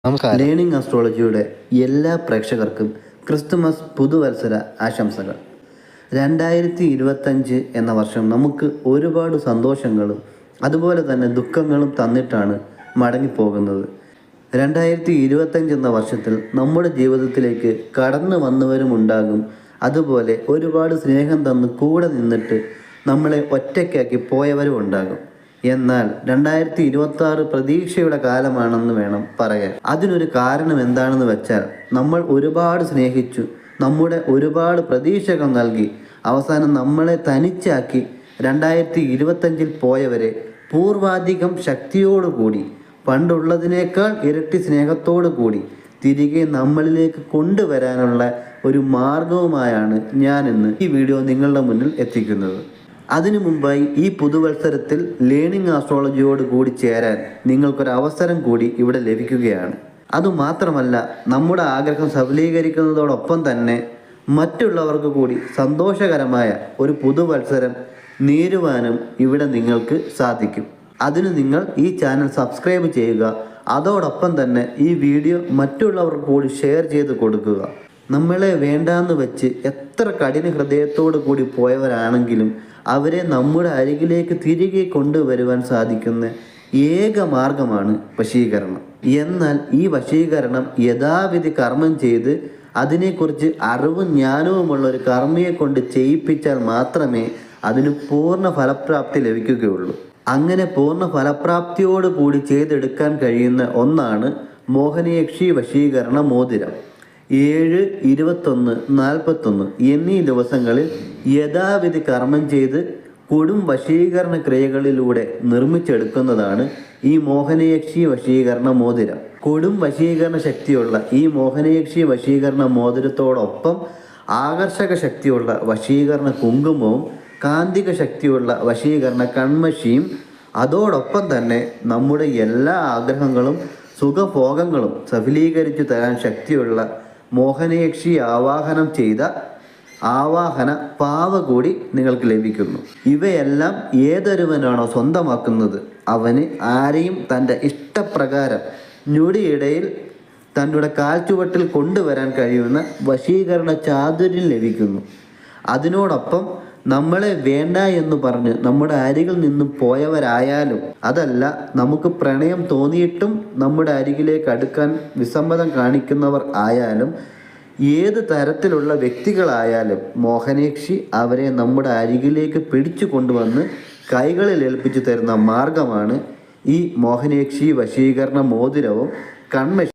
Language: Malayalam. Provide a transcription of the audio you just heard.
നമസ്കാരം. ലേണിംഗ് ആസ്ട്രോളജിയുടെ എല്ലാ പ്രേക്ഷകർക്കും ക്രിസ്തുമസ് പുതുവത്സര ആശംസകൾ. 2025 എന്ന വർഷം നമുക്ക് ഒരുപാട് സന്തോഷങ്ങളും അതുപോലെ തന്നെ ദുഃഖങ്ങളും തന്നിട്ടാണ് മടങ്ങിപ്പോകുന്നത്. 2025 എന്ന വർഷത്തിൽ നമ്മുടെ ജീവിതത്തിലേക്ക് കടന്നു വന്നവരുമുണ്ടാകും. അതുപോലെ ഒരുപാട് സ്നേഹം തന്ന് കൂടെ നിന്നിട്ട് നമ്മളെ ഒറ്റയ്ക്കാക്കി പോയവരും ഉണ്ടാകും. എന്നാൽ 2026 പ്രതീക്ഷയുടെ കാലമാണെന്ന് വേണം പറയാൻ. അതിനൊരു കാരണം എന്താണെന്ന് വെച്ചാൽ, നമ്മൾ ഒരുപാട് സ്നേഹിച്ചു, നമ്മുടെ ഒരുപാട് പ്രതീക്ഷകൾ നൽകി, അവസാനം നമ്മളെ തനിച്ചാക്കി 2025 പോയവരെ പൂർവാധികം ശക്തിയോടുകൂടി, പണ്ടുള്ളതിനേക്കാൾ ഇരട്ടി സ്നേഹത്തോടു കൂടി തിരികെ നമ്മളിലേക്ക് കൊണ്ടുവരാനുള്ള ഒരു മാർഗവുമായാണ് ഞാനിന്ന് ഈ വീഡിയോ നിങ്ങളുടെ മുന്നിൽ എത്തിക്കുന്നത്. അതിനു മുമ്പായി ഈ പുതുവത്സരത്തിൽ ലേണിംഗ് ആസ്ട്രോളജിയോട് കൂടി ചേരാൻ നിങ്ങൾക്കൊരവസരം കൂടി ഇവിടെ ലഭിക്കുകയാണ്. അതുമാത്രമല്ല, നമ്മുടെ ആഗ്രഹം സഫലീകരിക്കുന്നതോടൊപ്പം തന്നെ മറ്റുള്ളവർക്ക് കൂടി സന്തോഷകരമായ ഒരു പുതുവത്സരം നേരുവാനും ഇവിടെ നിങ്ങൾക്ക് സാധിക്കും. അതിന് നിങ്ങൾ ഈ ചാനൽ സബ്സ്ക്രൈബ് ചെയ്യുക. അതോടൊപ്പം തന്നെ ഈ വീഡിയോ മറ്റുള്ളവർക്ക് കൂടി ഷെയർ ചെയ്ത് കൊടുക്കുക. നമ്മളെ വേണ്ടാന്ന് വെച്ച് എത്ര കഠിന ഹൃദയത്തോടു കൂടി പോയവരാണെങ്കിലും അവരെ നമ്മുടെ അരികിലേക്ക് തിരികെ കൊണ്ടുവരുവാൻ സാധിക്കുന്ന ഏക മാർഗമാണ് വശീകരണം. എന്നാൽ ഈ വശീകരണം യഥാവിധി കർമ്മം ചെയ്ത് അതിനെക്കുറിച്ച് അറിവും ജ്ഞാനവുമുള്ള ഒരു കർമ്മിയെ കൊണ്ട് ചെയ്യിപ്പിച്ചാൽ മാത്രമേ അതിന് പൂർണ്ണ ഫലപ്രാപ്തി ലഭിക്കുകയുള്ളൂ. അങ്ങനെ പൂർണ്ണ ഫലപ്രാപ്തിയോട് കൂടി ചെയ്തെടുക്കാൻ കഴിയുന്ന ഒന്നാണ് മോഹനയക്ഷി വശീകരണ മോതിരം. 7, 21, 41 എന്നീ ദിവസങ്ങളിൽ യഥാവിധി കർമ്മം ചെയ്ത് കൊടും വശീകരണ ക്രിയകളിലൂടെ നിർമ്മിച്ചെടുക്കുന്നതാണ് ഈ മോഹനയക്ഷി വശീകരണ മോതിരം. കൊടും വശീകരണ ശക്തിയുള്ള ഈ മോഹനയക്ഷി വശീകരണ മോതിരത്തോടൊപ്പം ആകർഷക ശക്തിയുള്ള വശീകരണ കുങ്കുമവും കാന്തിക ശക്തിയുള്ള വശീകരണ കൺമഷിയും, അതോടൊപ്പം തന്നെ നമ്മുടെ എല്ലാ ആഗ്രഹങ്ങളും സുഖഭോഗങ്ങളും സഫലീകരിച്ചു തരാൻ ശക്തിയുള്ള മോഹനയക്ഷി ആവാഹനം ചെയ്ത ആവാഹന പാവ കൂടി നിങ്ങൾക്ക് ലഭിക്കുന്നു. ഇവയെല്ലാം ഏതൊരുവനാണോ സ്വന്തമാക്കുന്നത് അവന് ആരെയും തൻ്റെ ഇഷ്ടപ്രകാരം ഞൊടിയിടയിൽ തങ്ങളുടെ കാൽച്ചുവട്ടിൽ കൊണ്ടുവരാൻ കഴിയുന്ന വശീകരണ ചാതുര്യം ലഭിക്കുന്നു. അതിനോടൊപ്പം നമ്മളെ വേണ്ട എന്ന് പറഞ്ഞ് നമ്മുടെ അരികിൽ നിന്നും പോയവരായാലും, അതല്ല നമുക്ക് പ്രണയം തോന്നിയിട്ടും നമ്മുടെ അരികിലേക്ക് അടുക്കാൻ വിസമ്മതം കാണിക്കുന്നവർ ആയാലും, ഏത് തരത്തിലുള്ള വ്യക്തികളായാലും മോഹനയക്ഷി അവരെ നമ്മുടെ അരികിലേക്ക് പിടിച്ചു കൊണ്ടുവന്ന് കൈകളിൽ ഏൽപ്പിച്ചു തരുന്ന മാർഗമാണ് ഈ മോഹനയക്ഷി വശീകരണ മോതിരവും കൺമഷി.